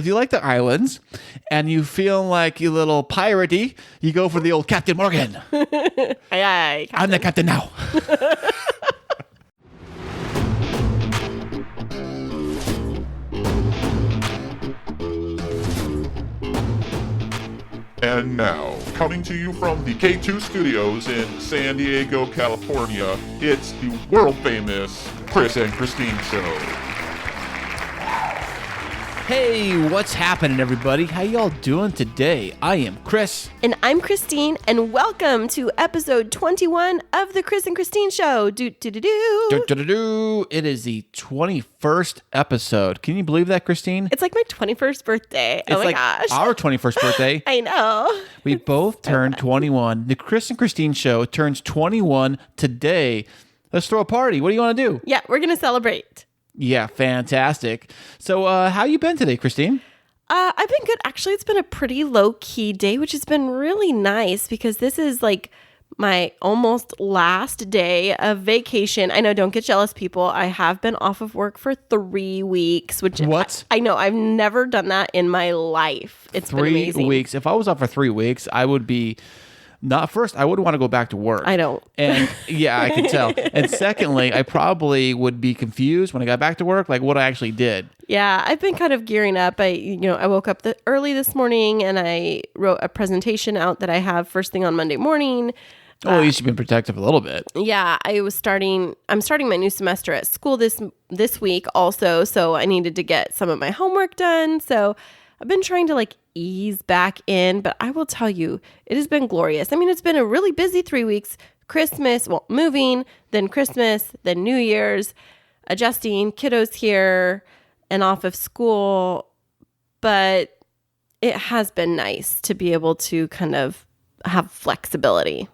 If you like the islands and you feel like you little piratey, you go for the old Captain Morgan. Aye, aye, Captain. I'm the captain now. And now, coming to you from the K2 studios in San Diego, California, it's the world-famous Chris and Christine Show. Hey, what's happening, everybody? How y'all doing today? I am Chris. And I'm Christine, and welcome to episode 21 of the Chris and Christine Show. Do-do-do-do. It is the 21st episode. Can you believe that, Christine? It's like my 21st birthday. Oh my gosh. Our 21st birthday. I know. We both turned 21. The Chris and Christine Show turns 21 today. Let's throw a party. What do you want to do? Yeah, we're going to celebrate. Yeah, fantastic. So how you been today, Christine? I've been good. Actually, it's been a pretty low-key day, which has been really nice because this is like my almost last day of vacation. I know, don't get jealous, people. I have been off of work for 3 weeks, which What? I know. I've never done that in my life. It's been amazing. 3 weeks. If I was off for 3 weeks, I would be... Not first, I wouldn't want to go back to work. I don't. And yeah, I can tell. And secondly, I probably would be confused when I got back to work, like what I actually did. Yeah, I've been kind of gearing up. I woke up early this morning and I wrote a presentation out that I have first thing on Monday morning. Oh, at least you've been protective a little bit. Yeah, I'm starting my new semester at school this week also, so I needed to get some of my homework done. So I've been trying to ease back in, but I will tell you, it has been glorious. I mean, it's been a really busy 3 weeks. Christmas, moving, then Christmas, then New Year's, adjusting, kiddos here and off of school. But it has been nice to be able to kind of have flexibility.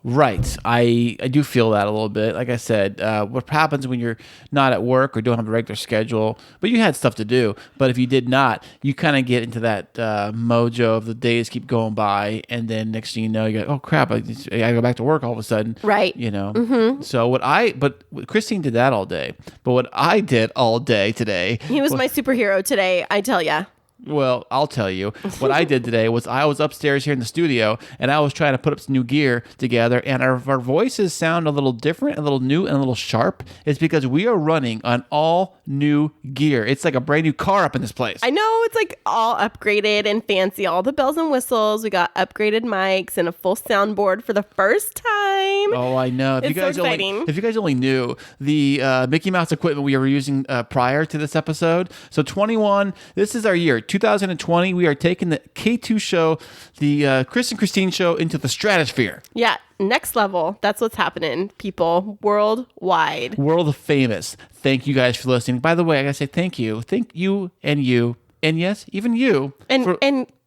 Right. I do feel that a little bit. Like I said, what happens when you're not at work or don't have a regular schedule, but you had stuff to do. But if you did not, you kind of get into that mojo of the days keep going by. And then next thing you know, you're like, oh, crap, I gotta go back to work all of a sudden. Right. Mm-hmm. So but Christine did that all day. But what I did all day today. He was my superhero today, I tell ya. Well, I'll tell you. What I did today was I was upstairs here in the studio, and I was trying to put up some new gear together, and our voices sound a little different, a little new, and a little sharp. It's because we are running on all new gear. It's like a brand new car up in this place. I know, it's like all upgraded and fancy, all the bells and whistles. We got upgraded mics and a full soundboard for the first time. Oh, I know. It's so exciting. If you guys only knew the Mickey Mouse equipment we were using prior to this episode. So 21, this is our year. 2020, we are taking the K2 show, the Chris and Christine show, into the stratosphere. Yeah, next level. That's what's happening, people, worldwide. World famous. Thank you guys for listening. By the way, I gotta say thank you. Thank you, and yes, even you. And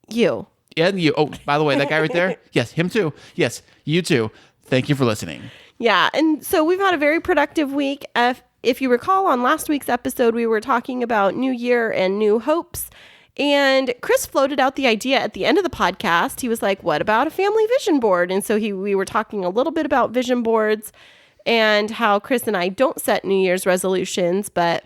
you. And you. Oh, by the way, that guy right there? Yes, him too. Yes, you too. Thank you for listening. Yeah, and so we've had a very productive week. If you recall, on last week's episode, we were talking about New Year and new hopes. And Chris floated out the idea at the end of the podcast. He was like, what about a family vision board? And so we were talking a little bit about vision boards and how Chris and I don't set New Year's resolutions, but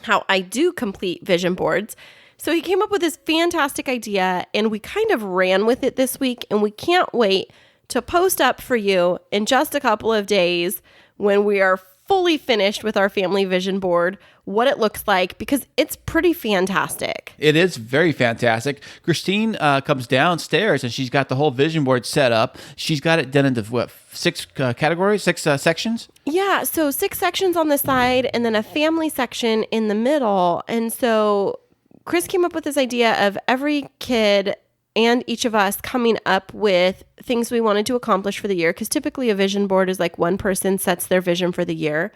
how I do complete vision boards. So he came up with this fantastic idea, and we kind of ran with it this week, and we can't wait to post up for you in just a couple of days when we are fully finished with our family vision board, what it looks like, because it's pretty fantastic. It is very fantastic. Christine comes downstairs and she's got the whole vision board set up. She's got it done into six categories, six sections? Yeah, so 6 sections on the side and then a family section in the middle. And so Chris came up with this idea of every kid and each of us coming up with things we wanted to accomplish for the year, because typically a vision board is like one person sets their vision for the year.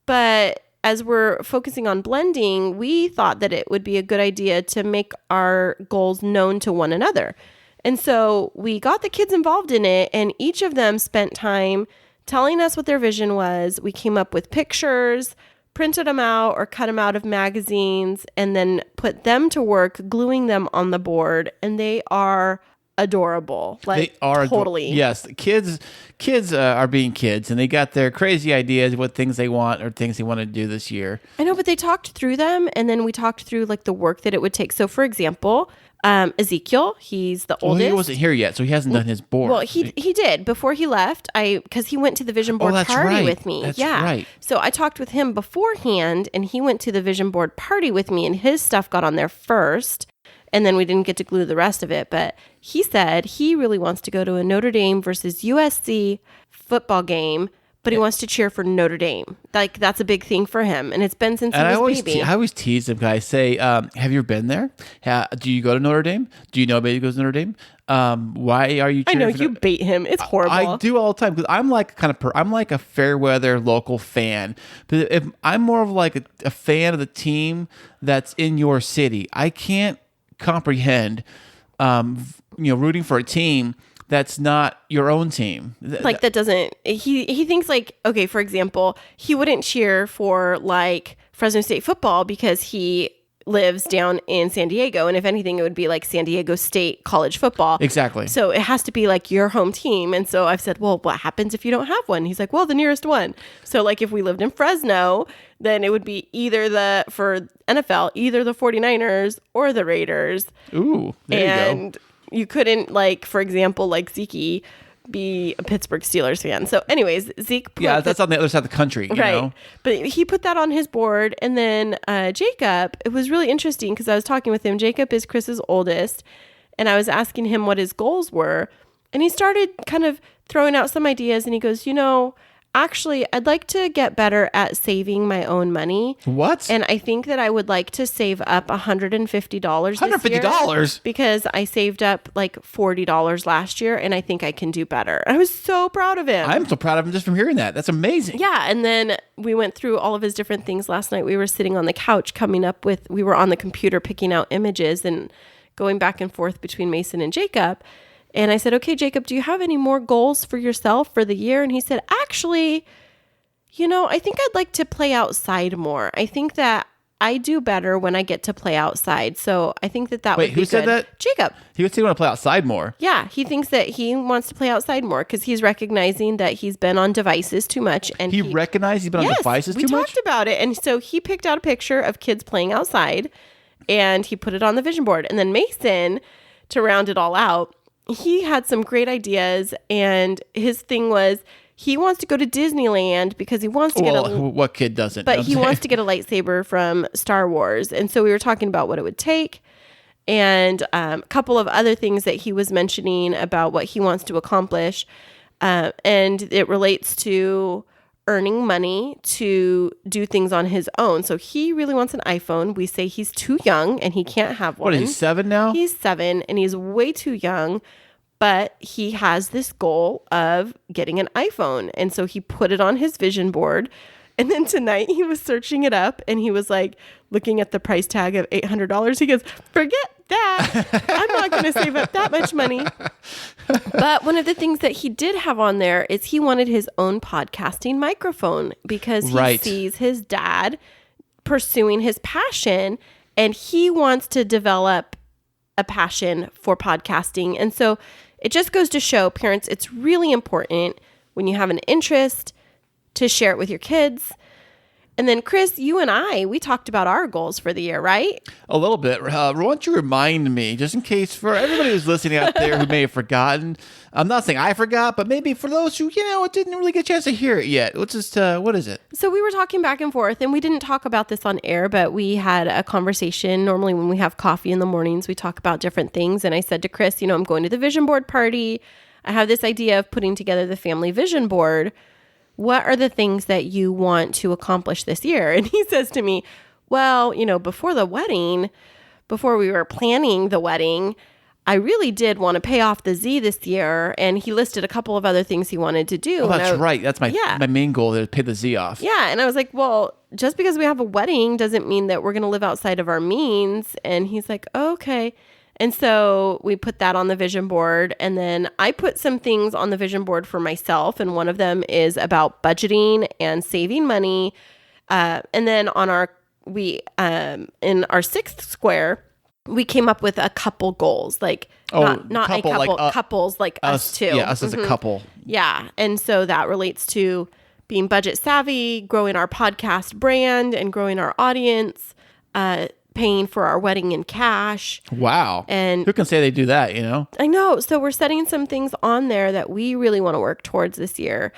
But as we're focusing on blending, we thought that it would be a good idea to make our goals known to one another. And so we got the kids involved in it, and each of them spent time telling us what their vision was. We came up with pictures, printed them out or cut them out of magazines, and then put them to work gluing them on the board. And they are adorable. Like, They are totally. Yes, kids are being kids, and they got their crazy ideas, what things they want or things they want to do this year. I know, but they talked through them, and then we talked through like the work that it would take. So, for example, Ezekiel, he's the Well, oldest. he wasn't here yet, so he hasn't done his board. Well, he did before he left. Because he went to the vision board that's party right. with me. That's yeah, right. So I talked with him beforehand, and he went to the vision board party with me, and his stuff got on there first. And then we didn't get to glue the rest of it. But he said he really wants to go to a Notre Dame versus USC football game, but he wants to cheer for Notre Dame. Like, that's a big thing for him. And it's been since he was a baby. I always tease him, guys. Say, have you ever been there? Do you go to Notre Dame? Do you know anybody who goes to Notre Dame? Why are you I cheering know for you bait him. It's horrible. I do all the time because I'm like I'm like a fair weather local fan. But if I'm more of like a fan of the team that's in your city, I can't comprehend, rooting for a team that's not your own team. Like, that doesn't, he thinks like, okay, for example, he wouldn't cheer for like Fresno State football because he lives down in San Diego. And if anything, it would be like San Diego State college football. Exactly. So it has to be like your home team. And so I've said, well, what happens if you don't have one? He's like, well, the nearest one. So like if we lived in Fresno, then it would be either for NFL, either the 49ers or the Raiders. Ooh, there you go. And you couldn't, like, for example, like Zeke be a Pittsburgh Steelers fan. So anyways, Zeke. That's on the other side of the country, right. know? But he put that on his board. And then Jacob, it was really interesting because I was talking with him. Jacob is Chris's oldest. And I was asking him what his goals were. And he started kind of throwing out some ideas. And he goes, actually, I'd like to get better at saving my own money. What? And I think that I would like to save up $150 $150? Because I saved up like $40 last year, and I think I can do better. I was so proud of him. I'm so proud of him just from hearing that. That's amazing. Yeah, and then we went through all of his different things last night. We were sitting on the couch we were on the computer picking out images and going back and forth between Mason and Jacob. And I said, okay, Jacob, do you have any more goals for yourself for the year? And he said, actually, I think I'd like to play outside more. I think that I do better when I get to play outside. So I think that would be good. Wait, who said that? Jacob. He would say he want to play outside more. Yeah, he thinks that he wants to play outside more because he's recognizing that he's been on devices too much. And he recognized he's been on devices too much? We talked about it. And so he picked out a picture of kids playing outside and he put it on the vision board. And then Mason, to round it all out, he had some great ideas, and his thing was he wants to go to Disneyland because he wants to what kid doesn't? But he wants to get a lightsaber from Star Wars. And so we were talking about what it would take and a couple of other things that he was mentioning about what he wants to accomplish. And it relates to earning money to do things on his own. So he really wants an iPhone. We say he's too young and he can't have one. What, is he 7 now? He's 7 and he's way too young, but he has this goal of getting an iPhone. And so he put it on his vision board. And then tonight he was searching it up and he was like looking at the price tag of $800. He goes, forget that. I'm not going to save up that much money. But one of the things that he did have on there is he wanted his own podcasting microphone because he sees his dad pursuing his passion and he wants to develop a passion for podcasting. And so it just goes to show parents, it's really important when you have an interest to share it with your kids. And then, Chris, you and we talked about our goals for the year, right? A little bit. Why don't you remind me, just in case for everybody who's listening out there who may have forgotten. I'm not saying I forgot, but maybe for those who, didn't really get a chance to hear it yet. Let's just, what is it? So we were talking back and forth, and we didn't talk about this on air, but we had a conversation. Normally when we have coffee in the mornings, we talk about different things. And I said to Chris, I'm going to the vision board party. I have this idea of putting together the family vision board. What are the things that you want to accomplish this year? And he says to me, well, before we were planning the wedding, I really did want to pay off the Z this year. And he listed a couple of other things he wanted to do. Oh, that's right. That's my main goal, is to pay the Z off. Yeah. And I was like, well, just because we have a wedding doesn't mean that we're going to live outside of our means. And he's like, oh, okay. And so we put that on the vision board. And then I put some things on the vision board for myself. And one of them is about budgeting and saving money. And then in our 6th square, we came up with a couple goals, like not couple, a couple, like, couples like us two. Yeah, us as a couple. Yeah. And so that relates to being budget savvy, growing our podcast brand and growing our audience, paying for our wedding in cash. Wow. And who can say they do that, you know? I know. So we're setting some things on there that we really want to work towards this year.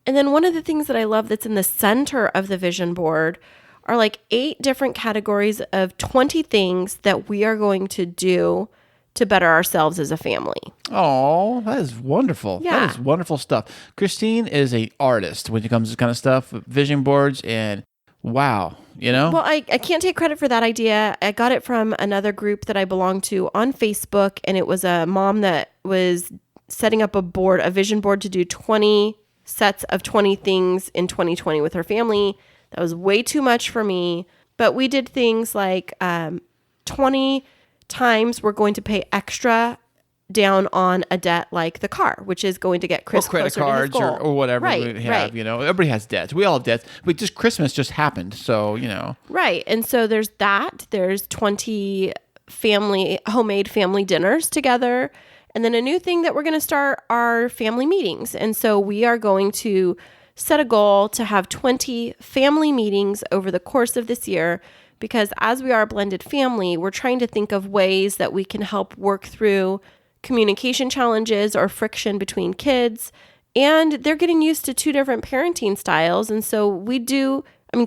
And then one of the things that I love that's in the center of the vision board are like 8 different categories of 20 things that we are going to do to better ourselves as a family. Oh, that is wonderful. Yeah. That is wonderful stuff. Christine is an artist when it comes to this kind of stuff, vision boards, and wow, you know? Well, I can't take credit for that idea. I got it from another group that I belong to on Facebook, and it was a mom that was setting up a vision board to do 20 sets of 20 things in 2020 with her family. That was way too much for me. But we did things like 20 times we're going to pay extra down on a debt like the car, which is going to get Chris or credit closer to his cards goal. or whatever Right, we have, right. you know. Everybody has debts. We all have debts. But just Christmas just happened, so, you know. Right. And so there's that. There's 20 homemade family dinners together. And then a new thing that we're going to start are family meetings. And so we are going to set a goal to have 20 family meetings over the course of this year, because as we are a blended family, we're trying to think of ways that we can help work through communication challenges or friction between kids. And they're getting used to 2 different parenting styles. And so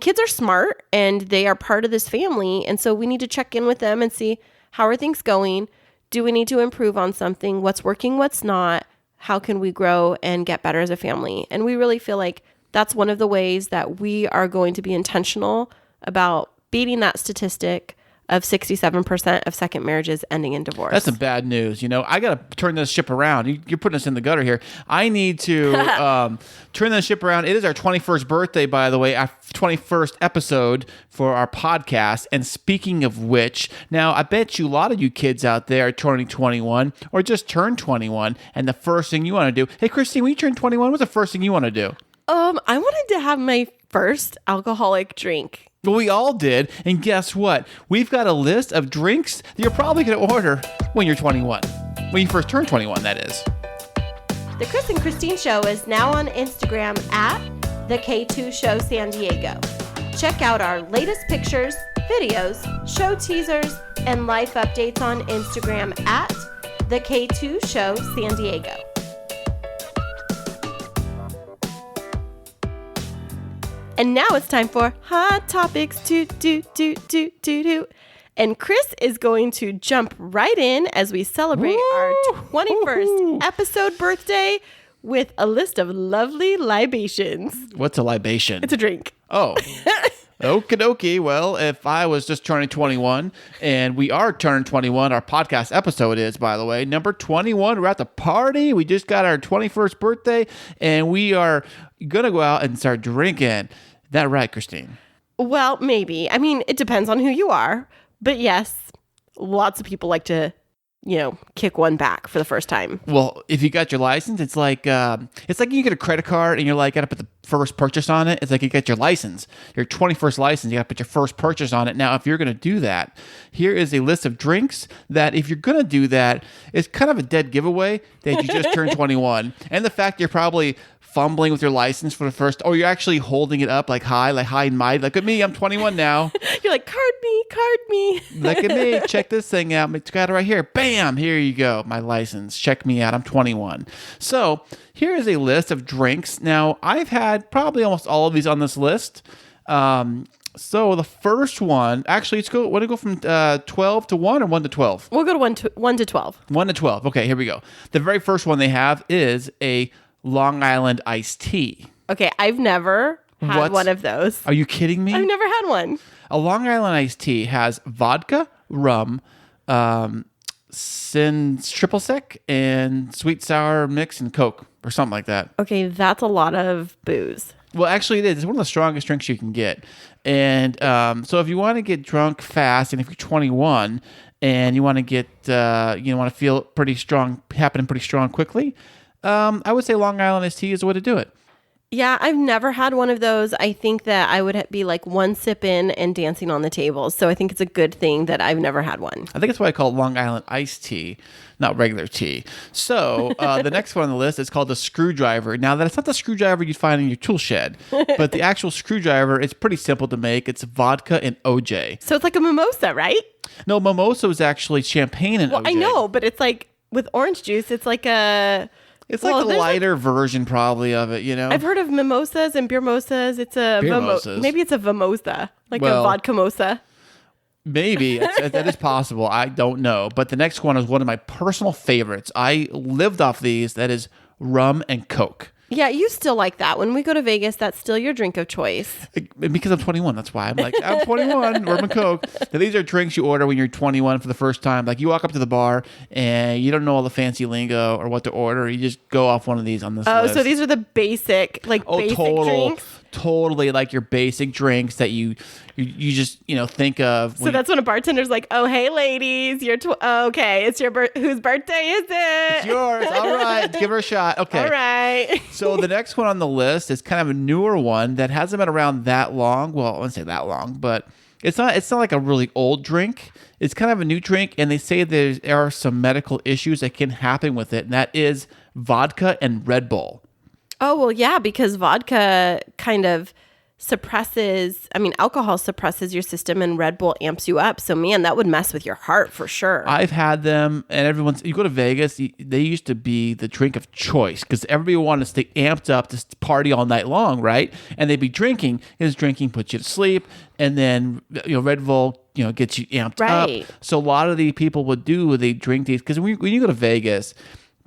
kids are smart and they are part of this family. And so we need to check in with them and see, how are things going? Do we need to improve on something? What's working? What's not? How can we grow and get better as a family? And we really feel like that's one of the ways that we are going to be intentional about beating that statistic of 67% of second marriages ending in divorce. That's some bad news. You know, I got to turn this ship around. You're putting us in the gutter here. I need to turn this ship around. It is our 21st birthday, by the way, our 21st episode for our podcast. And speaking of which, now I bet you a lot of you kids out there are turning 21 or just turned 21. And the first thing you want to do, hey, Christine, when you turn 21, what's the first thing you want to do? I wanted to have my first alcoholic drink. Well, we all did. And guess what? We've got a list of drinks that you're probably going to order when you're 21. When you first turn 21, that is. The Chris and Christine Show is now on Instagram at the K2 Show San Diego. Check out our latest pictures, videos, show teasers, and life updates on Instagram at the K2 Show San Diego. And now it's time for Hot Topics. And Chris is going to jump right in as we celebrate our 21st episode birthday with a list of lovely libations. What's a libation? It's a drink. Oh. Okie dokie. Well, if I was just turning 21, and we are turning 21, our podcast episode is, by the way, number 21. We're at the party. We just got our 21st birthday, and we are going to go out and start drinking. That right, Christine? Well, maybe. I mean, it depends on who you are. But yes, lots of people like to, kick one back for the first time. Well, if you got your license, it's like you get a credit card and you're like, got to put the first purchase on it. It's like you get your license, your 21st license. You got to put your first purchase on it. Now, if you're going to do that, here is a list of drinks that if you're going to do that, it's kind of a dead giveaway that you just turned 21. And the fact you're probably fumbling with your license for the first, or you're actually holding it up like high and mighty. Look at me, I'm 21 now. You're like, card me. Look at me, check this thing out. It's got it right here. Bam, here you go, my license. Check me out, I'm 21. So here is a list of drinks. Now, I've had probably almost all of these on this list. So the first one, actually, want to go from 12 to 1 or 1 to 12? We'll go to 1 to 12. 1 to 12. Okay, here we go. The very first one they have is a Long Island iced tea. Okay, I've never had one of those. Are you kidding me? I've never had one. A Long Island iced tea has vodka, rum, triple sec, and sweet sour mix and Coke or something like that. Okay, that's a lot of booze. Well, actually, it is. It's one of the strongest drinks you can get. And so if you want to get drunk fast, and if you're 21 and you want to get, want to feel pretty strong, happening pretty strong quickly, I would say Long Island iced tea is the way to do it. Yeah, I've never had one of those. I think that I would be like one sip in and dancing on the tables. So I think it's a good thing that I've never had one. I think that's why I call it Long Island iced tea, not regular tea. So the next one on the list is called the screwdriver. Now, that's not the screwdriver you'd find in your tool shed, but the actual screwdriver, it's pretty simple to make. It's vodka and OJ. So it's like a mimosa, right? No, mimosa is actually champagne and Well, OJ. I know, but it's like with orange juice, it's like a... It's like the lighter version probably of it, you know? I've heard of mimosas and beer mosas. It's a Beer-mosas. maybe it's a vimosa, like a Well, vodka mosa. Maybe. That is possible. I don't know. But the next one is one of my personal favorites. I lived off these. That is rum and Coke. Yeah, you still like that. When we go to Vegas, that's still your drink of choice. Because I'm 21. That's why I'm like, I'm 21, rum and Coke. Now, these are drinks you order when you're 21 for the first time. Like you walk up to the bar and you don't know all the fancy lingo or what to order. You just go off one of these on this list. So these are the basic, basic drinks? Totally like your basic drinks that you just, think of. So that's when a bartender's like, oh, hey, ladies, okay, it's your whose birthday is it? It's yours. All right. Give her a shot. Okay. All right. So the next one on the list is kind of a newer one that hasn't been around that long. Well, I wouldn't say that long, but it's not like a really old drink. It's kind of a new drink, and they say there are some medical issues that can happen with it, and that is vodka and Red Bull. Oh, well, yeah, because vodka kind of alcohol suppresses your system and Red Bull amps you up. So, man, that would mess with your heart for sure. I've had them, and you go to Vegas, they used to be the drink of choice because everybody wanted to stay amped up to party all night long, right? And they'd be drinking, because drinking puts you to sleep, and then, Red Bull, gets you amped right. up. So a lot of the people they drink these, because when you go to Vegas,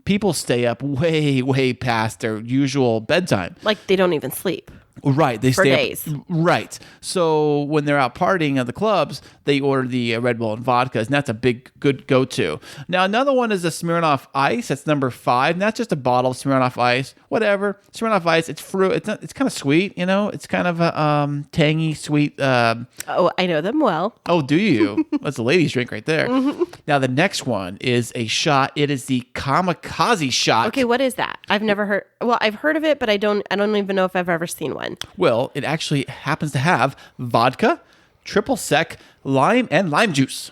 people stay up way, way past their usual bedtime. Like they don't even sleep. Right. They for stay days. Up, right. So when they're out partying at the clubs, they order the Red Bull and vodkas, and that's a good go-to. Now, another one is the Smirnoff Ice. That's number 5. And that's just a bottle of Smirnoff Ice. Whatever. Smirnoff Ice, it's fruit. It's kind of sweet, It's kind of a tangy, sweet. Oh, I know them well. Oh, do you? That's a ladies' drink right there. Mm-hmm. Now, the next one is a shot. It is the kamikaze shot. Okay, what is that? I've never heard. Well, I've heard of it, but I don't even know if I've ever seen one. Well, it actually happens to have vodka, triple sec, lime, and lime juice.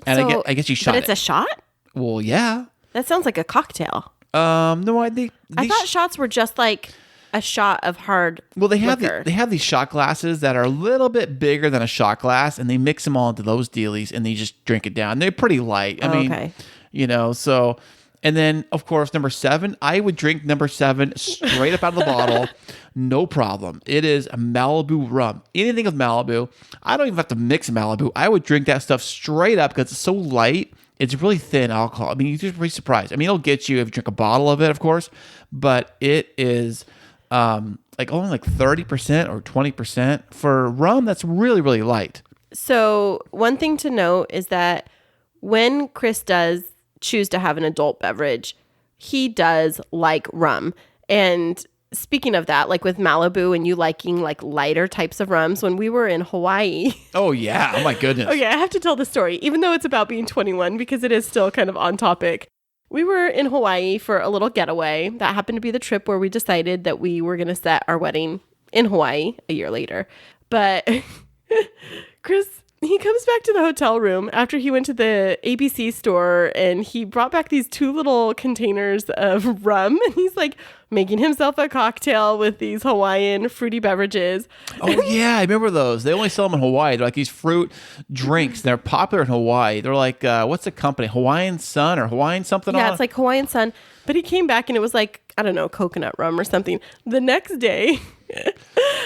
And So, I guess you shot But it's it. a shot? Well, yeah. That sounds like a cocktail. No, I thought shots were just like a shot of hard they liquor. have these shot glasses that are a little bit bigger than a shot glass, and they mix them all into those dealies, and they just drink it down. They're pretty light. I mean, okay. So, and then of course number 7, I would drink number 7 straight up out of the bottle, no problem. It is a Malibu rum. Anything with Malibu, I don't even have to mix Malibu. I would drink that stuff straight up because it's so light. It's really thin alcohol. I mean, you're just pretty surprised. I mean, it'll get you if you drink a bottle of it, of course, but it is only 30% or 20% for rum. That's really, really light. So one thing to note is that when Chris does choose to have an adult beverage, he does like rum. And speaking of that, like with Malibu and you liking like lighter types of rums, when we were in Hawaii. Oh, yeah. Oh, my goodness. Okay, I have to tell the story, even though it's about being 21, because it is still kind of on topic. We were in Hawaii for a little getaway. That happened to be the trip where we decided that we were going to set our wedding in Hawaii a year later. But Chris, he comes back to the hotel room after he went to the ABC store, and he brought back these 2 little containers of rum, and he's like making himself a cocktail with these Hawaiian fruity beverages. Oh, yeah. I remember those. They only sell them in Hawaii. They're like these fruit drinks. They're popular in Hawaii. They're like, what's the company? Hawaiian Sun or Hawaiian something? Yeah, it's like Hawaiian Sun. But he came back and it was like, I don't know, coconut rum or something. The next day,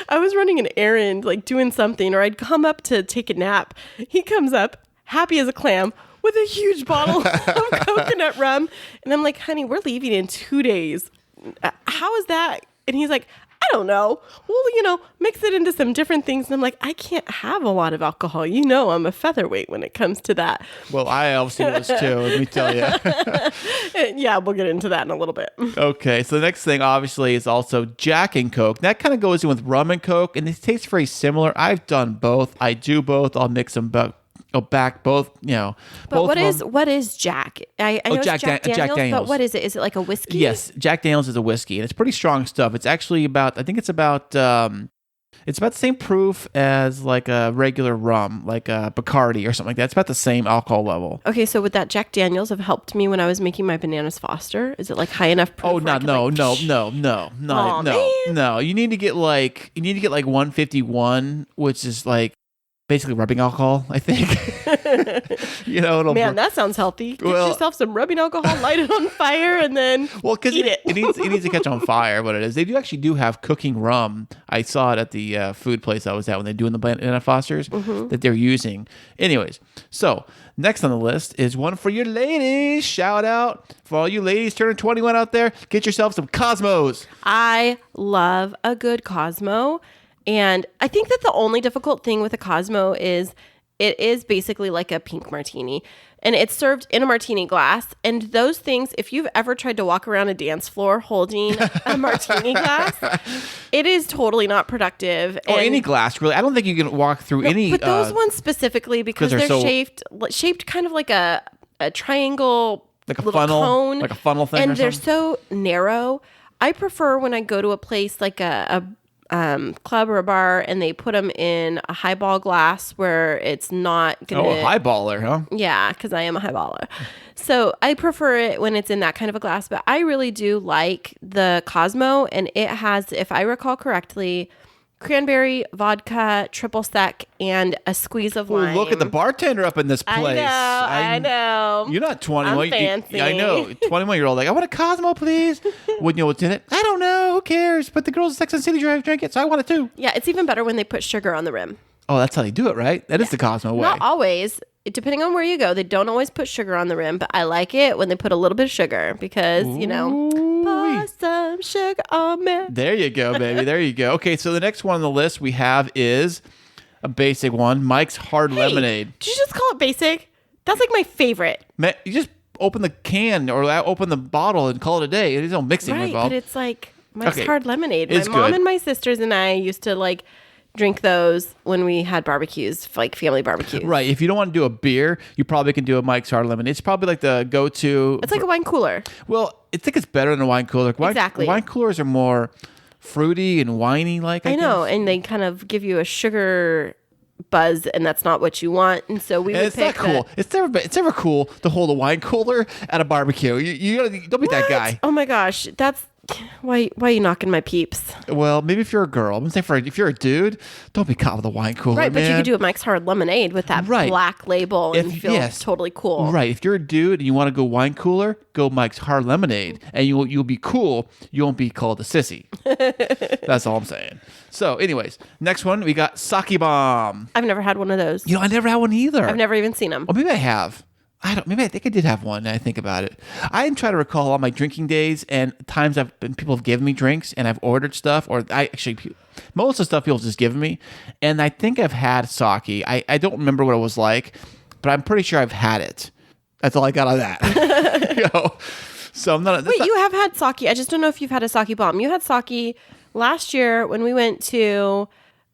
I was running an errand, like doing something, or I'd come up to take a nap. He comes up, happy as a clam, with a huge bottle of coconut rum. And I'm like, honey, we're leaving in 2 days. How is that? And he's like, I don't know. Well, mix it into some different things. And I'm like, I can't have a lot of alcohol. I'm a featherweight when it comes to that. Well, I obviously was too, let me tell you. Yeah, we'll get into that in a little bit. Okay, so the next thing obviously is also Jack and Coke. That kind of goes in with rum and Coke, and it tastes very similar. I've done both. I do both. I'll mix them back both, But both what is Jack? I know it's Jack Daniels, Daniels. but what is it? Is it like a whiskey? Yes, Jack Daniels is a whiskey, and it's pretty strong stuff. It's actually about, I think it's about the same proof as like a regular rum, like a Bacardi or something like that. It's about the same alcohol level. Okay, so would that Jack Daniels have helped me when I was making my bananas Foster? Is it like high enough proof? Oh, no. You need to get like 151, which is like basically rubbing alcohol, I think. Man, that sounds healthy. Get yourself some rubbing alcohol, light it on fire, and then eat it. it needs to catch on fire. What it is, they do have cooking rum. I saw it at the food place I was at when they're doing the banana Fosters that they're using. Anyways, so next on the list is one for your ladies. Shout out for all you ladies turning 21 out there. Get yourself some Cosmos. I love a good Cosmo. And I think that the only difficult thing with a Cosmo is it is basically like a pink martini. And it's served in a martini glass. And those things, if you've ever tried to walk around a dance floor holding a martini glass, it is totally not productive. Or any glass, really. I don't think you can walk through any. But those ones specifically, because they're shaped kind of like a triangle, like a little funnel, cone, like a funnel thing, and they're so narrow. I prefer when I go to a place like a club or a bar and they put them in a highball glass where it's not gonna. Oh, a highballer, huh? Yeah, because I am a highballer. So I prefer it when it's in that kind of a glass. But I really do like the Cosmo, and it has, if I recall correctly, cranberry, vodka, triple sec, and a squeeze of lime. Look at the bartender up in this place. I know. You're not 21. I'm fancy. I know. 21-year-old, like, I want a Cosmo, please. Wouldn't you know what's in it? I don't know. Who cares? But the girls at Sex and the City drink it, so I want it too. Yeah, it's even better when they put sugar on the rim. Oh, that's how they do it, right? That is the Cosmo way. Not always. Depending on where you go, they don't always put sugar on the rim, but I like it when they put a little bit of sugar because, pour some sugar on me. There you go, baby. There you go. Okay, so the next one on the list we have is a basic one, Mike's Hard Lemonade. Did you just call it basic? That's like my favorite. Man, you just open the can or open the bottle and call it a day. There's no mixing right, involved. But it's like Mike's Hard Lemonade. It's my mom good. and my sisters and I used to like drink those when we had barbecues, like family barbecues. Right. If you don't want to do a beer, you probably can do a Mike's Hard Lemonade. It's probably like the go-to. It's like a wine cooler. Well, I think it's better than a wine cooler. Exactly. Wine coolers are more fruity and winey like. I know, and they kind of give you a sugar buzz, and that's not what you want. And so it's not cool. It's never cool to hold a wine cooler at a barbecue. You don't be that guy. Oh my gosh, that's why are you knocking my peeps? Well, maybe if you're a girl, I'm saying if you're a dude, don't be caught with a wine cooler. Right, but man. you could do a Mike's Hard Lemonade with that black label and feel totally cool. Right. If you're a dude and you want to go wine cooler, go Mike's Hard Lemonade, and you'll be cool. You won't be called a sissy. That's all I'm saying. So, anyways, next one we got Sake Bomb. I've never had one of those. I never had one either. I've never even seen them. Or maybe I have. Maybe I think I did have one. Now I think about it. I try to recall all my drinking days and times people have given me drinks and I've ordered stuff, or most of the stuff people have just given me. And I think I've had sake. I don't remember what it was like, but I'm pretty sure I've had it. That's all I got on that. So I'm not. Wait, you have had sake. I just don't know if you've had a sake bomb. You had sake last year when we went to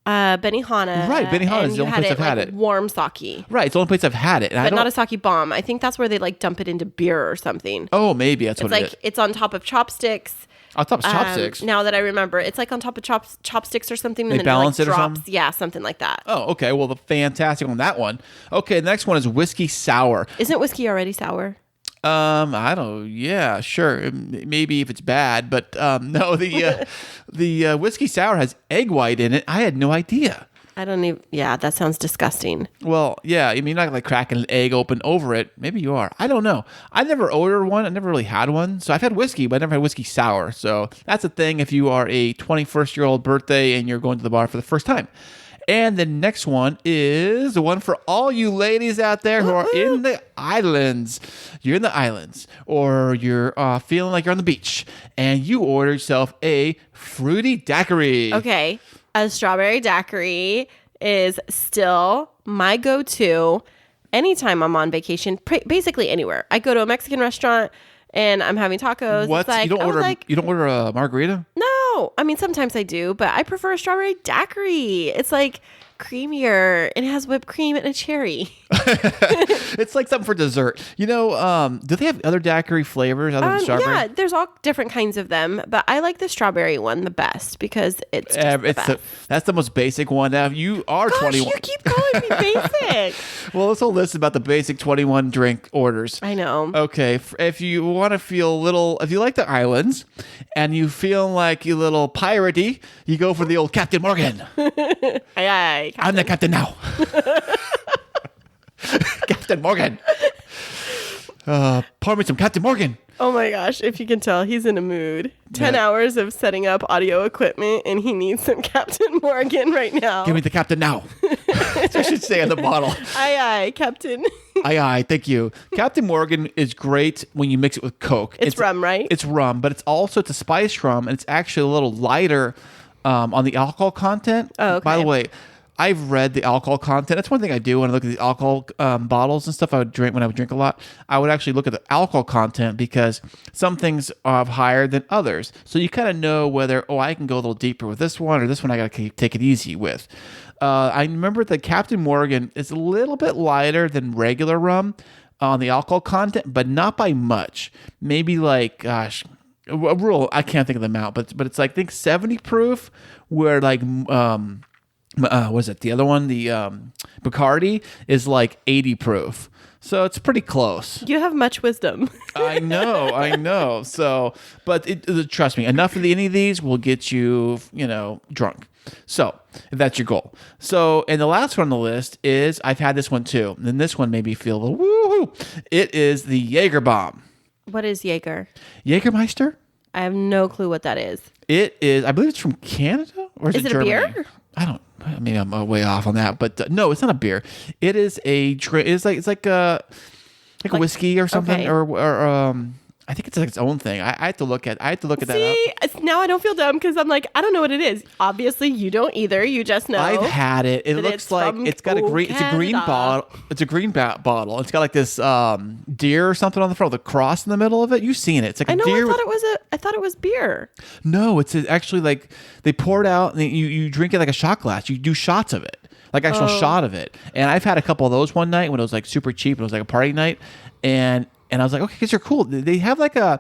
Benihana. Right, Benihana is the only place I've had it. Warm sake. Right, it's the only place I've had it. But not a sake bomb. I think that's where they like dump it into beer or something. Oh, maybe that's what it is. It's on top of chopsticks. On top of chopsticks? Now that I remember, it's like on top of chopsticks or something. And they then balance it, like, it or drops. something? Yeah, something like that. Oh, okay. Well, fantastic on that one. Okay, the next one is whiskey sour. Isn't whiskey already sour? I don't. Yeah, sure. Maybe if it's bad, but no. The whiskey sour has egg white in it. I had no idea. I don't even. Yeah, that sounds disgusting. Well, yeah. I mean, you're not like cracking an egg open over it. Maybe you are. I don't know. I never ordered one. I never really had one. So I've had whiskey, but I never had whiskey sour. So that's a thing if you are a 21st-year-old birthday and you're going to the bar for the first time. And the next one is the one for all you ladies out there who are in the islands. You're in the islands, or you're feeling like you're on the beach, and you order yourself a fruity daiquiri. Okay, a strawberry daiquiri is still my go-to anytime I'm on vacation, basically anywhere. I go to a Mexican restaurant and I'm having tacos. What? It's like, you don't order a margarita? No. I mean, sometimes I do, but I prefer a strawberry daiquiri. It's like creamier and it has whipped cream and a cherry. It's like something for dessert. Do they have other daiquiri flavors other than strawberry? Yeah, there's all different kinds of them, but I like the strawberry one the best because it's just the best. That's the most basic one. Now, you are Gosh, 21. you keep calling me basic. Well, this whole list is about the basic 21 drink orders. I know. Okay, if you want to feel a little, if you like the islands and you feel like you little piratey, you go for the old Captain Morgan. Aye, I'm the captain now. Captain Morgan. Pour me some Captain Morgan. Oh my gosh, if you can tell, he's in a mood. 10 hours of setting up audio equipment, and he needs some Captain Morgan right now. Give me the Captain now. I should say on the bottle. Aye, Captain. Aye, thank you. Captain Morgan is great when you mix it with Coke. It's rum, right? It's rum, but it's a spiced rum, and it's actually a little lighter on the alcohol content. Oh, okay. By the way, I've read the alcohol content. That's one thing I do when I look at the alcohol bottles and stuff. I would drink when I would drink a lot. I would actually look at the alcohol content because some things are higher than others. So you kind of know whether, I can go a little deeper with this one, or this one I got to take it easy with. I remember that Captain Morgan is a little bit lighter than regular rum on the alcohol content, but not by much. Maybe like, a rule, I can't think of the amount, but it's like, I think 70 proof, where like, was it the other one? The Bacardi is like 80 proof. So it's pretty close. You have much wisdom. I know. So, but trust me, enough of any of these will get you, drunk. So, if that's your goal. So, and the last one on the list is, I've had this one too. And this one made me feel a little woohoo. It is the Jaeger bomb. What is Jaeger? Jägermeister? I have no clue what that is. It is, I believe it's from Canada, or is it Germany? A beer? I mean, I'm way off on that, but no, it's not a beer. It is a drink. It's like a whiskey or something, okay. or I think it's like its own thing. I have to look at that up. See, now I don't feel dumb because I'm like, I don't know what it is. Obviously, you don't either. You just know. I've had it. It looks like it's got a green. It's a green bottle. It's a green bottle. It's got like this deer or something on the front with a cross in the middle of it. You've seen it. It's like a deer. I thought it was beer. No, it's actually like they pour it out and you drink it like a shot glass. You do shots of it, like actual shot of it. And I've had a couple of those one night when it was like super cheap. It was like a party night, and I was like, okay, these are cool. They have like the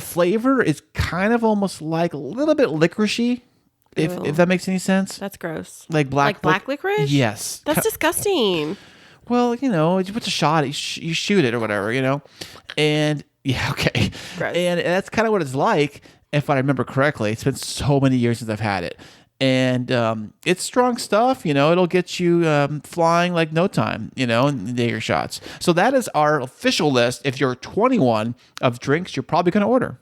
flavor is kind of almost like a little bit licoricey, if that makes any sense. That's gross. Like black licorice? Yes. That's disgusting. Well, you put a shot, you shoot it or whatever, and yeah, okay. Gross. And that's kind of what it's like, if I remember correctly. It's been so many years since I've had it. And it's strong stuff, it'll get you flying like no time, in Jaeger shots. So that is our official list. If you're 21 of drinks, you're probably going to order.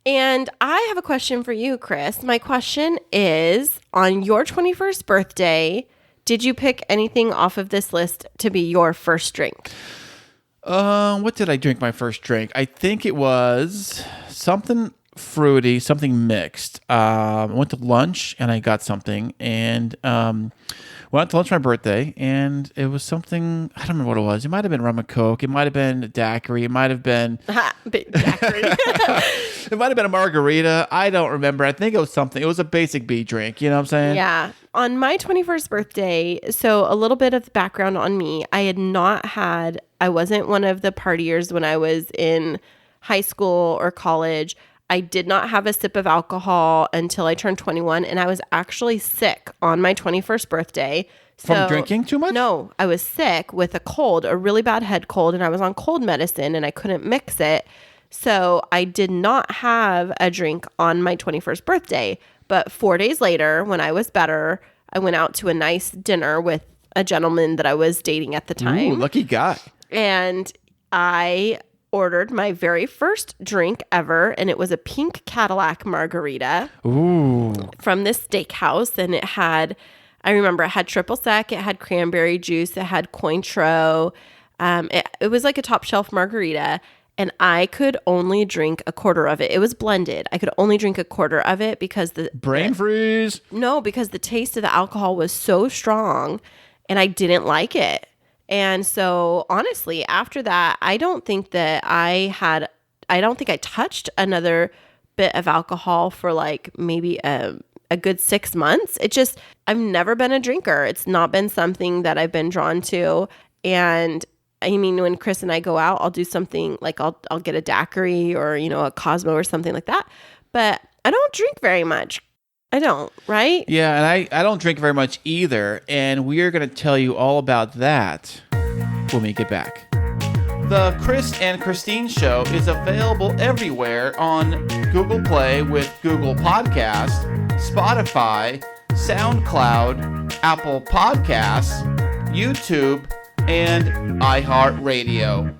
And I have a question for you, Chris. My question is, on your 21st birthday, did you pick anything off of this list to be your first drink? What did I drink my first drink? I think it was something fruity, something mixed. I went to lunch and I got something, and went to lunch on my birthday, and it was something, I don't remember what it was. It might have been rum and Coke. It might have been daiquiri. It might have been daiquiri. It might have been a margarita. I don't remember. I think it was something. It was a basic B drink. You know what I'm saying? Yeah. On my 21st birthday, so a little bit of background on me. I wasn't one of the partiers when I was in high school or college. I did not have a sip of alcohol until I turned 21, and I was actually sick on my 21st birthday. From drinking too much? No, I was sick with a cold, a really bad head cold, and I was on cold medicine, and I couldn't mix it. So I did not have a drink on my 21st birthday. But 4 days later, when I was better, I went out to a nice dinner with a gentleman that I was dating at the time. Ooh, lucky guy. And I ordered my very first drink ever, and it was a pink Cadillac margarita. Ooh. From this steakhouse, and I remember it had triple sec, it had cranberry juice, it had Cointreau. It was like a top shelf margarita, and I could only drink a quarter of it. It was blended. I could only drink a quarter of it because brain freeze. No, because the taste of the alcohol was so strong, and I didn't like it. And so honestly, after that, I don't think I touched another bit of alcohol for like maybe a a good 6 months. I've never been a drinker. It's not been something that I've been drawn to. And I mean, when Chris and I go out, I'll do something like I'll get a daiquiri or, a Cosmo or something like that. But I don't drink very much. I don't, right? Yeah, and I don't drink very much either. And we are going to tell you all about that when we get back. The Chris and Christine Show is available everywhere on Google Play with Google Podcasts, Spotify, SoundCloud, Apple Podcasts, YouTube, and iHeartRadio.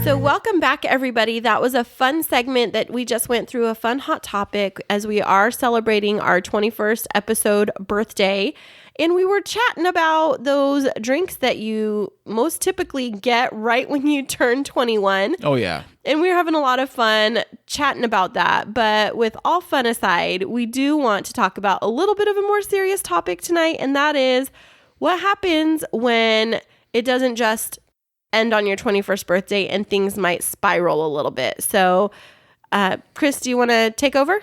So welcome back, everybody. That was a fun segment that we just went through, a fun hot topic as we are celebrating our 21st episode birthday. And we were chatting about those drinks that you most typically get right when you turn 21. Oh, yeah. And we were having a lot of fun chatting about that. But with all fun aside, we do want to talk about a little bit of a more serious topic tonight. And that is what happens when it doesn't just end on your 21st birthday and things might spiral a little bit. So, Chris, do you want to take over?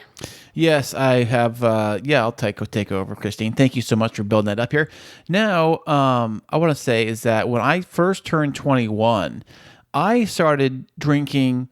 Yes, I have. I'll take over, Christine. Thank you so much for building that up here. Now, I want to say is that when I first turned 21, I started drinking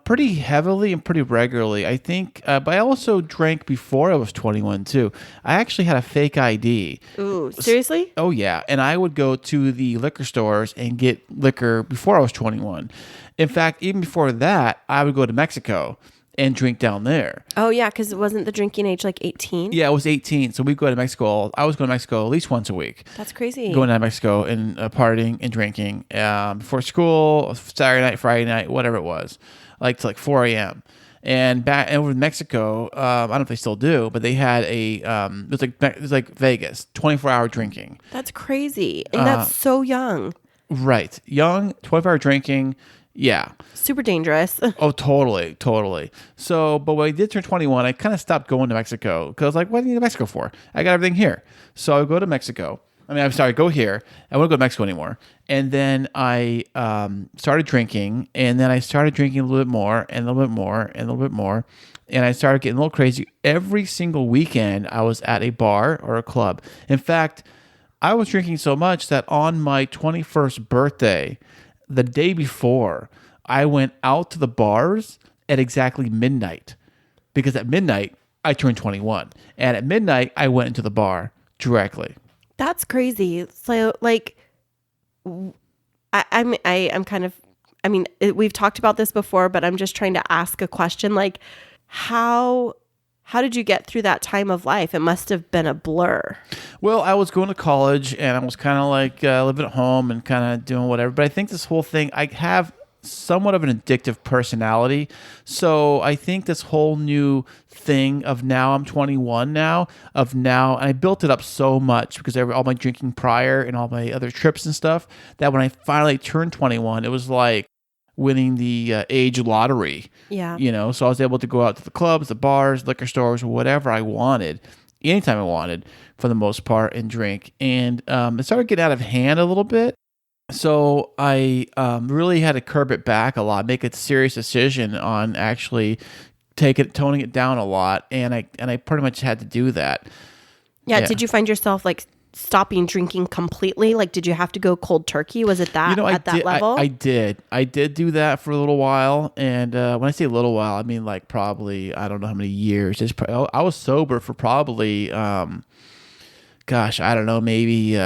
pretty heavily and pretty regularly. I think, but I also drank before I was 21 too. I actually had a fake ID. Ooh, seriously? Oh yeah, and I would go to the liquor stores and get liquor before I was 21. In fact, even before that, I would go to Mexico and drink down there. Oh, yeah, because it wasn't the drinking age like 18? Yeah, I was 18, so we'd go to Mexico. I was going to Mexico at least once a week. That's crazy. Going to Mexico and partying and drinking before school, Saturday night, Friday night, whatever it was, to 4 a.m. And back over in Mexico, I don't know if they still do, but they had it was like Vegas, 24-hour drinking. That's crazy, and that's so young. Right, young, 24-hour drinking. Yeah. Super dangerous. Oh, totally. So, but when I did turn 21, I kind of stopped going to Mexico because I was like, what do you need to Mexico for? I got everything here. So I would go to Mexico. Go here. I wouldn't go to Mexico anymore. And then I started drinking, and then I started drinking a little bit more and a little bit more and a little bit more. And I started getting a little crazy. Every single weekend, I was at a bar or a club. In fact, I was drinking so much that on my 21st birthday, the day before, I went out to the bars at exactly midnight because at midnight, I turned 21. And at midnight, I went into the bar directly. That's crazy. So, we've talked about this before, but I'm just trying to ask a question. Like, how did you get through that time of life? It must have been a blur. Well, I was going to college and I was kind of living at home and kind of doing whatever. But I think this whole thing, I have somewhat of an addictive personality. So I think this whole new thing of now I'm 21 and I built it up so much because all my drinking prior and all my other trips and stuff, that when I finally turned 21, it was like winning the age lottery. Yeah. So I was able to go out to the clubs, the bars, liquor stores, whatever I wanted, anytime I wanted for the most part, and drink. And it started getting out of hand a little bit. So I really had to curb it back a lot, make a serious decision on actually toning it down a lot. And I pretty much had to do that. Yeah. Did you find yourself stopping drinking completely? Did you have to go cold turkey? Was it that that level? I did do that for a little while. And when I say a little while, I mean probably, I don't know how many years. I was sober for probably, I don't know, maybe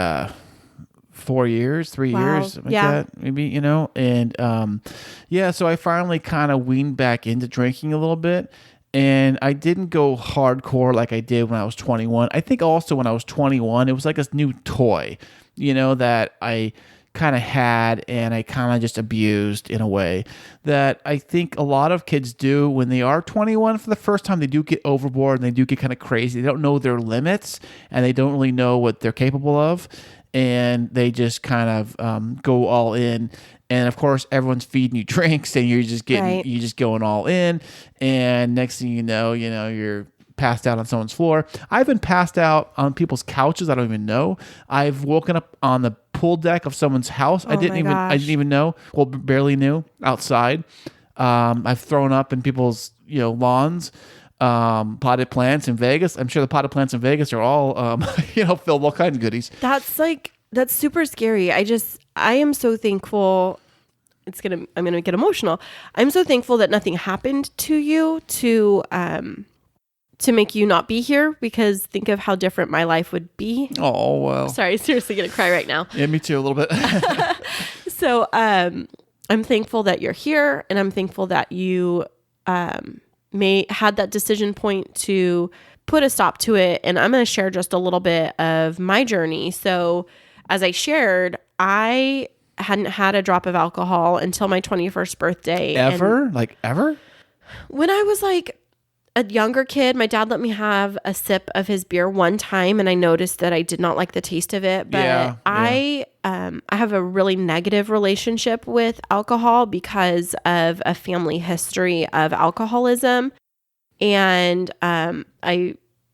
4 years, 3 years, something like that, maybe, And so I finally kind of weaned back into drinking a little bit. And I didn't go hardcore like I did when I was 21. I think also when I was 21, it was like this new toy, that I kind of had and I kind of just abused in a way that I think a lot of kids do when they are 21 for the first time. They do get overboard and they do get kind of crazy. They don't know their limits and they don't really know what they're capable of. And they just kind of go all in. And of course, everyone's feeding you drinks, and you're just going all in. And next thing you know, you're passed out on someone's floor. I've been passed out on people's couches. I don't even know. I've woken up on the pool deck of someone's house. I didn't even know. Well, barely knew outside. I've thrown up in people's lawns. potted plants in Vegas. I'm sure the potted plants in Vegas are all, filled with all kinds of goodies. That's super scary. I am so thankful. I'm going to get emotional. I'm so thankful that nothing happened to you to make you not be here, because think of how different my life would be. Oh, well. Sorry, seriously going to cry right now. Yeah, me too, a little bit. So, I'm thankful that you're here, and I'm thankful that you, had that decision point to put a stop to it. And I'm going to share just a little bit of my journey. So as I shared, I hadn't had a drop of alcohol until my 21st birthday. Ever? Like ever? When I was like a younger kid, my dad let me have a sip of his beer one time, and I noticed that I did not like the taste of it. But I have a really negative relationship with alcohol because of a family history of alcoholism. And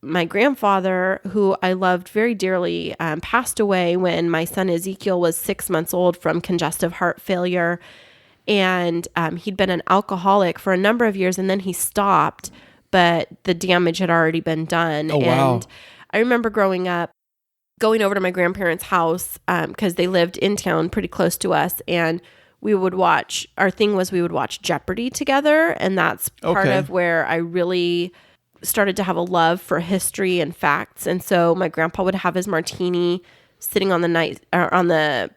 my grandfather, who I loved very dearly, passed away when my son Ezekiel was 6 months old from congestive heart failure. And he'd been an alcoholic for a number of years, and then he stopped, but the damage had already been done. Oh, wow. And I remember growing up, going over to my grandparents' house because they lived in town pretty close to us, and we would watch Jeopardy together. And that's part of where I really started to have a love for history and facts. And so my grandpa would have his martini sitting on the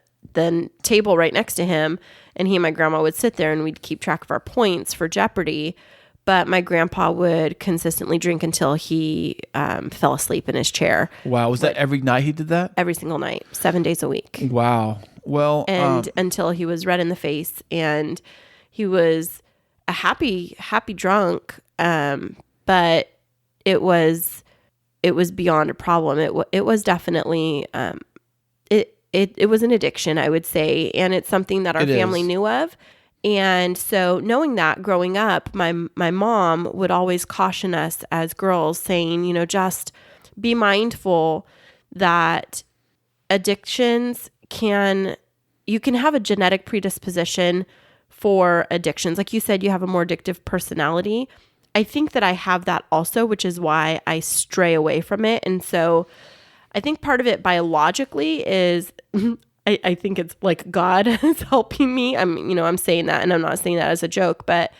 table right next to him, and he and my grandma would sit there and we'd keep track of our points for Jeopardy. But my grandpa would consistently drink until he fell asleep in his chair. Wow. Was that every night he did that? Every single night, 7 days a week. Wow. Well, and until he was red in the face, and he was a happy drunk. But it was beyond a problem. It was definitely, it was an addiction, I would say. And it's something that our family knew of. And so knowing that growing up, my mom would always caution us as girls, saying, just be mindful that addictions you can have a genetic predisposition for addictions. Like you said, you have a more addictive personality. I think that I have that also, which is why I stray away from it. And so I think part of it biologically is I think it's like God is helping me. I'm saying that, and I'm not saying that as a joke, but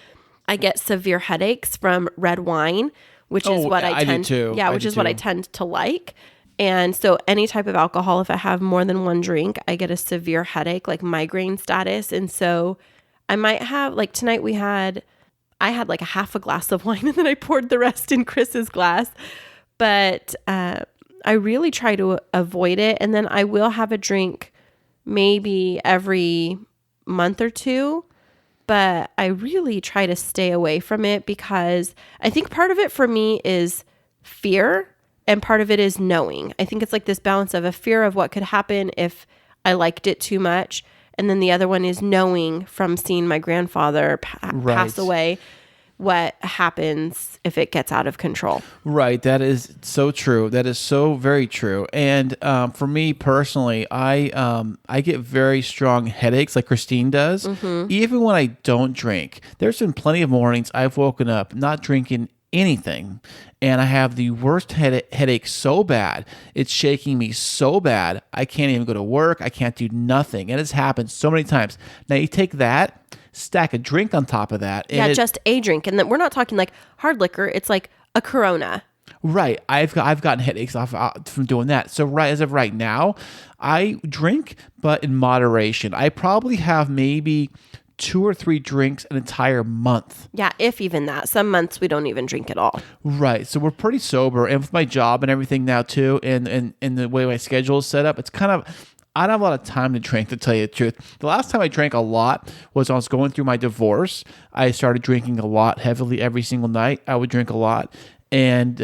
I get severe headaches from red wine, which is what I tend to. Yeah, which is what I tend to like. And so any type of alcohol, if I have more than one drink, I get a severe headache, like migraine status. And so I might have, like tonight I had like a half a glass of wine, and then I poured the rest in Chris's glass. But I really try to avoid it. And then I will have a drink maybe every month or two, but I really try to stay away from it, because I think part of it for me is fear and part of it is knowing. I think it's like this balance of a fear of what could happen if I liked it too much. And then the other one is knowing from seeing my grandfather pass away what happens if it gets out of control. Right. That is so true. That is so very true. And for me personally, I get very strong headaches like Christine does, even when I don't drink. There's been plenty of mornings I've woken up not drinking anything, and I have the worst headache so bad. It's shaking me so bad. I can't even go to work. I can't do nothing. And it's happened so many times. Now you take that, stack a drink on top of that. And just a drink. And then we're not talking like hard liquor. It's like a Corona. Right. I've gotten headaches from doing that. So as of right now, I drink, but in moderation. I probably have maybe 2 or 3 drinks an entire month. Yeah, if even that. Some months we don't even drink at all. Right. So we're pretty sober. And with my job and everything now too, and the way my schedule is set up, it's kind of, I don't have a lot of time to drink, to tell you the truth. The last time I drank a lot was when I was going through my divorce. I started drinking a lot heavily every single night. I would drink a lot. And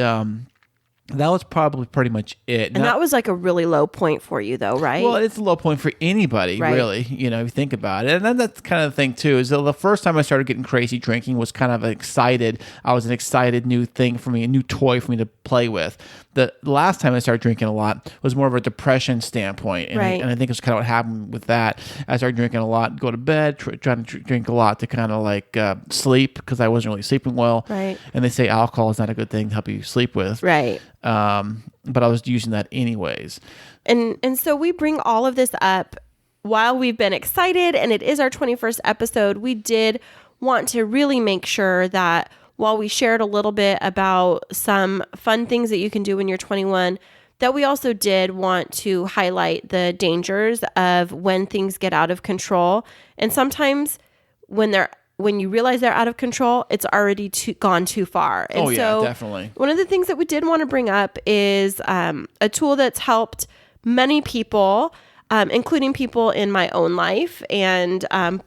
that was probably pretty much it. And that was like a really low point for you though, right? Well, it's a low point for anybody, really, if you think about it. And then that's kind of the thing too, is the first time I started getting crazy drinking was kind of I was an excited new thing for me, a new toy for me to play with. The last time I started drinking a lot was more of a depression standpoint. And, Right. and I think it's kind of what happened with that. I started drinking a lot, go to bed, trying to drink a lot to kind of like sleep because I wasn't really sleeping well. Right. And they say alcohol is not a good thing to help you sleep with. Right. But I was using that anyways. And so we bring all of this up while we've been excited, and it is our 21st episode. We did want to really make sure that while we shared a little bit about some fun things that you can do when you're 21, that we also did want to highlight the dangers of when things get out of control. And sometimes when you realize they're out of control, it's already gone too far. And so definitely. one of the things that we did want to bring up is a tool that's helped many people, including people in my own life and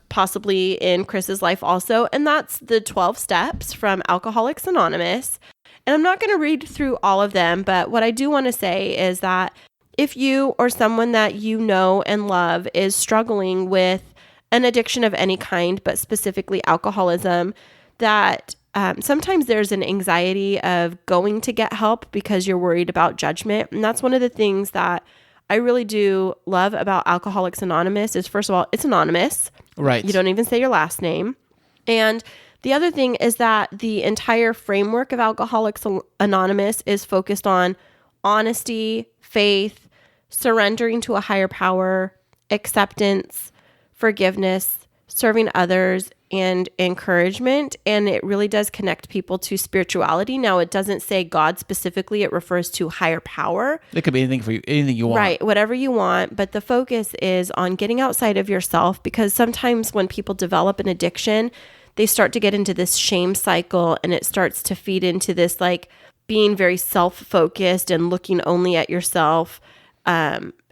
possibly in Chris's life also. And that's the 12 steps from Alcoholics Anonymous. And I'm not going to read through all of them, but what I do want to say is that if you or someone that you know and love is struggling with an addiction of any kind, but specifically alcoholism, that sometimes there's an anxiety of going to get help because you're worried about judgment. And that's one of the things that I really do love about Alcoholics Anonymous is, first of all, it's anonymous. Right. You don't even say your last name. And the other thing is that the entire framework of Alcoholics Anonymous is focused on honesty, faith, surrendering to a higher power, acceptance, forgiveness, serving others, and encouragement. And it really does connect people to spirituality. Now, it doesn't say God specifically. It refers to higher power. It could be anything for you, anything you want. Right, whatever you want. But the focus is on getting outside of yourself, because sometimes when people develop an addiction, they start to get into this shame cycle, and it starts to feed into this like being very self-focused and looking only at yourself,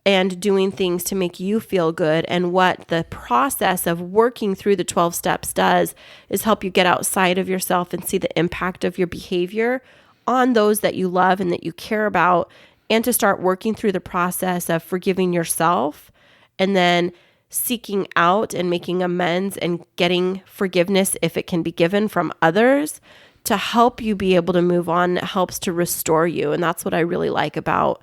and doing things to make you feel good. And what the process of working through the 12 steps does is help you get outside of yourself and see the impact of your behavior on those that you love and that you care about, and to start working through the process of forgiving yourself and then seeking out and making amends and getting forgiveness if it can be given from others to help you be able to move on. It helps to restore you. And that's what I really like about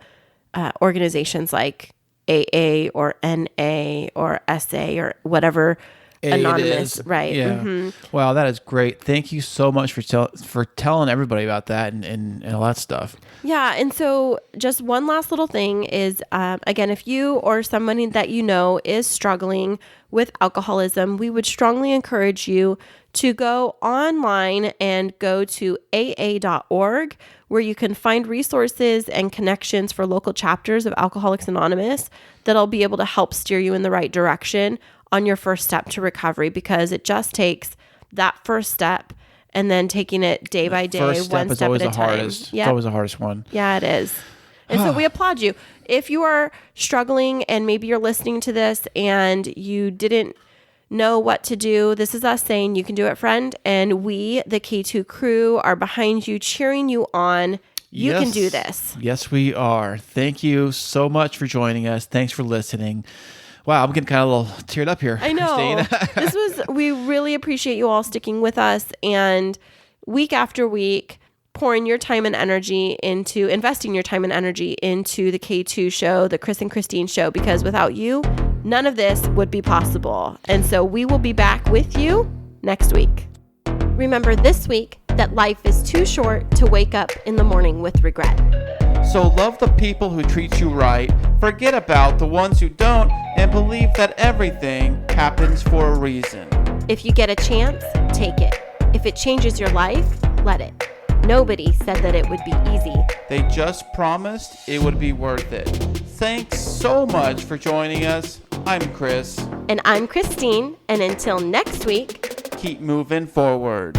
organizations like AA or NA or SA or whatever anonymous, right? Yeah. Mm-hmm. Wow, that is great. Thank you so much for telling everybody about that and all that stuff. Yeah. And so just one last little thing is, again, if you or somebody that you know is struggling with alcoholism, we would strongly encourage you to go online and go to aa.org, where you can find resources and connections for local chapters of Alcoholics Anonymous that'll be able to help steer you in the right direction on your first step to recovery, because it just takes that first step and then taking it day by day, First step one is step always at a the time. hardest. Yeah. It's always the hardest one. Yeah, it is. And so we applaud you. If you are struggling and maybe you're listening to this and you didn't know what to do, this is us saying you can do it, friend. And we, the K2 crew, are behind you, cheering you on. You can do this. Yes, we are. Thank you so much for joining us. Thanks for listening. Wow, I'm getting kind of a little teared up here. I know. Christine. We really appreciate you all sticking with us, and week after week, investing your time and energy into the K2 show, the Chris and Christine show, because without you, none of this would be possible. And so we will be back with you next week. Remember this week that life is too short to wake up in the morning with regret. So love the people who treat you right, forget about the ones who don't, and believe that everything happens for a reason. If you get a chance, take it. If it changes your life, let it. Nobody said that it would be easy. They just promised it would be worth it. Thanks so much for joining us. I'm Chris. And I'm Christine, and until next week, Keep moving forward.